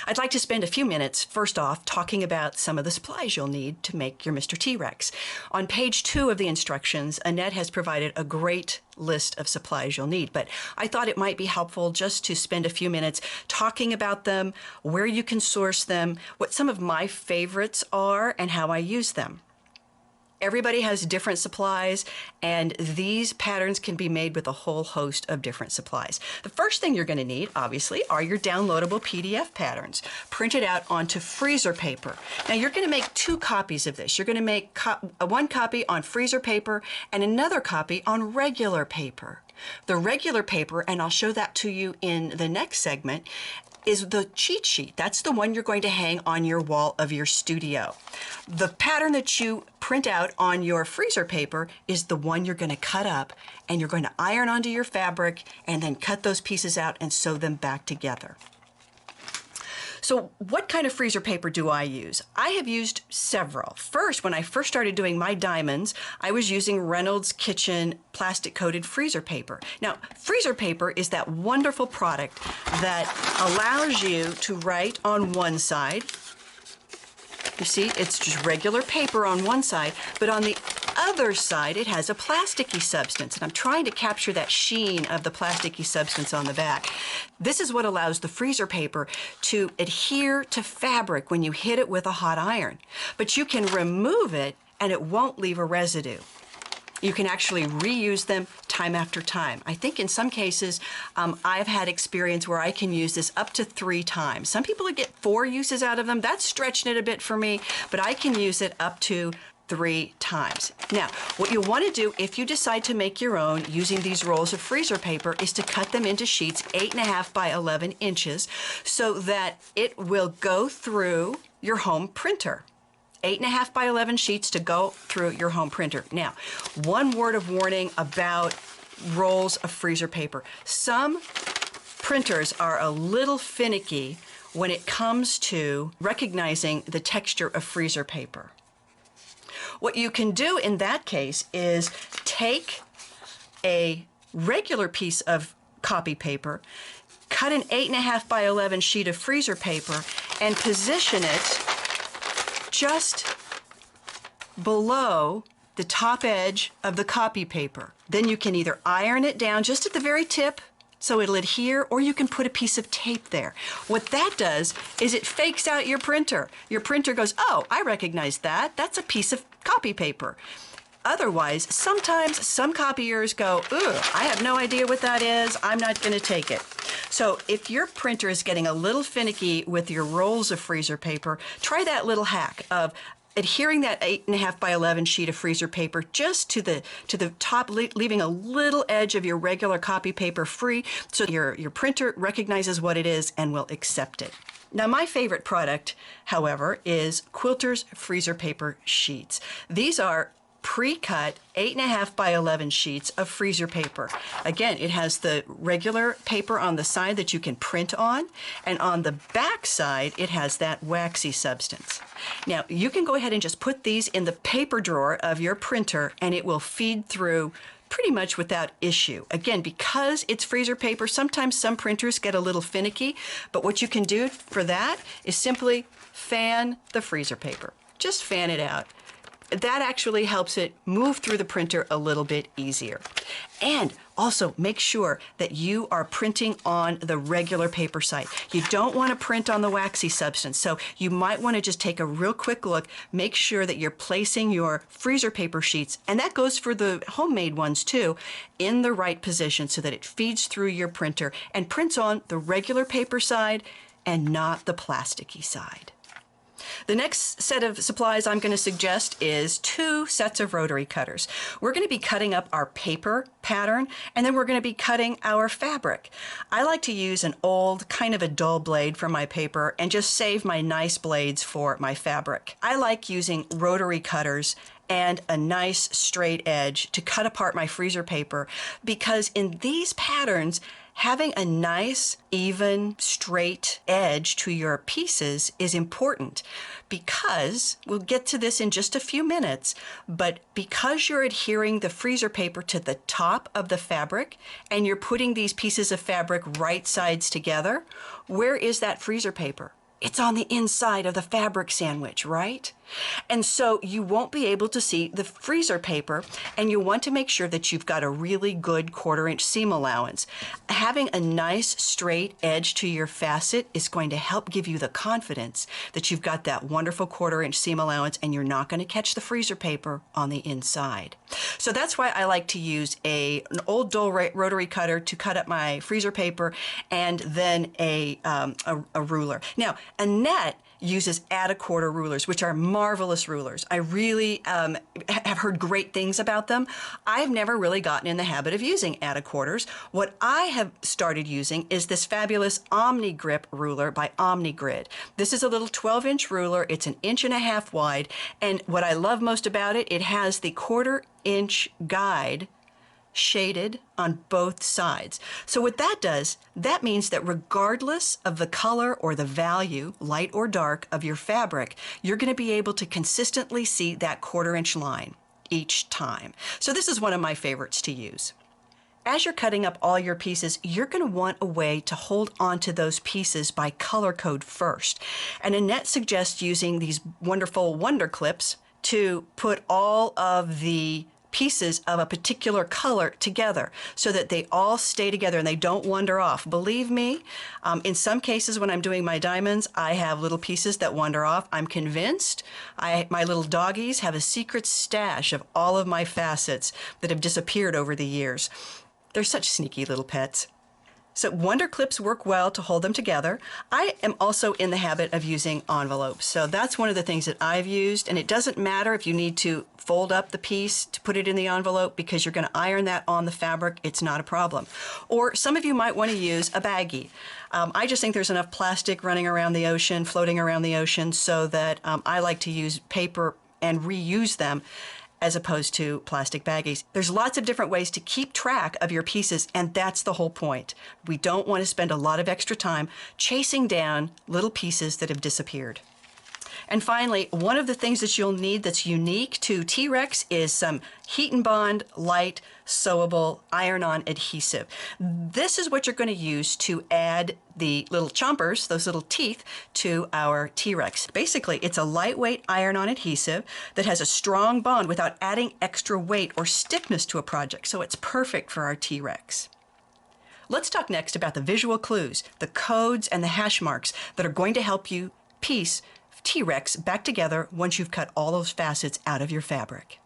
I'd like to spend a few minutes, first off, talking about some of the supplies you'll need to make your Mr. T-Rex. On page 2 of the instructions, Annette has provided a great list of supplies you'll need, but I thought it might be helpful just to spend a few minutes talking about them, where you can source them, what some of my favorites are, and how I use them. Everybody has different supplies, and these patterns can be made with a whole host of different supplies. The first thing you're going to need, obviously, are your downloadable PDF patterns printed out onto freezer paper. Now, you're going to make 2 copies of this. You're going to make one copy on freezer paper and another copy on regular paper. The regular paper, and I'll show that to you in the next segment, is the cheat sheet. That's the one you're going to hang on your wall of your studio. The pattern that you print out on your freezer paper is the one you're going to cut up, and you're going to iron onto your fabric and then cut those pieces out and sew them back together. So what kind of freezer paper do I use? I have used several. First, when I first started doing my diamonds, I was using Reynolds Kitchen plastic-coated freezer paper. Now, freezer paper is that wonderful product that allows you to write on one side. You see, it's just regular paper on one side, but on the other side, it has a plasticky substance, and I'm trying to capture that sheen of the plasticky substance on the back. This is what allows the freezer paper to adhere to fabric when you hit it with a hot iron, but you can remove it and it won't leave a residue. You can actually reuse them time after time. I think in some cases, I've had experience where I can use this up to 3 times. Some people get 4 uses out of them. That's stretching it a bit for me, but I can use it up to 3 times. Now, what you want to do if you decide to make your own using these rolls of freezer paper is to cut them into sheets 8.5 by 11 inches so that it will go through your home printer. 8.5 by 11 sheets to go through your home printer. Now, one word of warning about rolls of freezer paper. Some printers are a little finicky when it comes to recognizing the texture of freezer paper. What you can do in that case is take a regular piece of copy paper, cut an 8.5 by 11 sheet of freezer paper, and position it just below the top edge of the copy paper. Then you can either iron it down just at the very tip so it'll adhere, or you can put a piece of tape there. What that does is it fakes out your printer. Your printer goes, oh, I recognize that. That's a piece of copy paper. Otherwise, sometimes some copiers go, ugh, I have no idea what that is. I'm not going to take it. So if your printer is getting a little finicky with your rolls of freezer paper, try that little hack of adhering that 8.5 by 11 sheet of freezer paper just to the top, leaving a little edge of your regular copy paper free so your printer recognizes what it is and will accept it. Now, my favorite product, however, is Quilter's freezer paper sheets. These are pre-cut 8.5 by 11 sheets of freezer paper. Again, it has the regular paper on the side that you can print on, and on the back side, it has that waxy substance. Now, you can go ahead and just put these in the paper drawer of your printer, and it will feed through pretty much without issue. Again, because it's freezer paper, sometimes some printers get a little finicky, but what you can do for that is simply fan the freezer paper. Just fan it out. That actually helps it move through the printer a little bit easier. And also make sure that you are printing on the regular paper side. You don't want to print on the waxy substance, so you might want to just take a real quick look, make sure that you're placing your freezer paper sheets, and that goes for the homemade ones too, in the right position so that it feeds through your printer and prints on the regular paper side and not the plasticky side. The next set of supplies I'm going to suggest is 2 sets of rotary cutters. We're going to be cutting up our paper pattern, and then we're going to be cutting our fabric. I like to use an old, kind of a dull blade for my paper and just save my nice blades for my fabric. I like using rotary cutters and a nice straight edge to cut apart my freezer paper, because in these patterns, having a nice, even, straight edge to your pieces is important, because, we'll get to this in just a few minutes, but because you're adhering the freezer paper to the top of the fabric and you're putting these pieces of fabric right sides together, where is that freezer paper? It's on the inside of the fabric sandwich, right? And so you won't be able to see the freezer paper, and you want to make sure that you've got a really good 1/4 inch seam allowance. Having a nice straight edge to your facet is going to help give you the confidence that you've got that wonderful 1/4 inch seam allowance and you're not going to catch the freezer paper on the inside. So that's why I like to use an old dull rotary cutter to cut up my freezer paper, and then a ruler. Now, Annette uses add a quarter rulers, which are marvelous rulers. I really have heard great things about them. I've never really gotten in the habit of using add a quarters. What I have started using is this fabulous Omni Grip ruler by OmniGrid. This is a little 12-inch ruler. It's 1.5 inches wide, and what I love most about it, it has the 1/4 inch guide shaded on both sides. So what that does, that means that regardless of the color or the value, light or dark, of your fabric, you're going to be able to consistently see that 1/4 inch line each time. So this is one of my favorites to use. As you're cutting up all your pieces, you're going to want a way to hold on to those pieces by color code first. And Annette suggests using these wonderful Wonder Clips to put all of the pieces of a particular color together so that they all stay together and they don't wander off. Believe me, in some cases when I'm doing my diamonds, I have little pieces that wander off. I'm convinced my little doggies have a secret stash of all of my facets that have disappeared over the years. They're such sneaky little pets. So Wonder Clips work well to hold them together. I am also in the habit of using envelopes. So that's one of the things that I've used, and it doesn't matter if you need to fold up the piece to put it in the envelope because you're going to iron that on the fabric. It's not a problem. Or some of you might want to use a baggie. I just think there's enough plastic running around the ocean, floating around the ocean, so that I like to use paper and reuse them as opposed to plastic baggies. There's lots of different ways to keep track of your pieces, and that's the whole point. We don't want to spend a lot of extra time chasing down little pieces that have disappeared. And finally, one of the things that you'll need that's unique to T-Rex is some Heat and Bond light sewable iron-on adhesive. This is what you're going to use to add the little chompers, those little teeth, to our T-Rex. Basically, it's a lightweight iron-on adhesive that has a strong bond without adding extra weight or stiffness to a project, so it's perfect for our T-Rex. Let's talk next about the visual clues, the codes and the hash marks that are going to help you piece T-Rex back together once you've cut all those facets out of your fabric.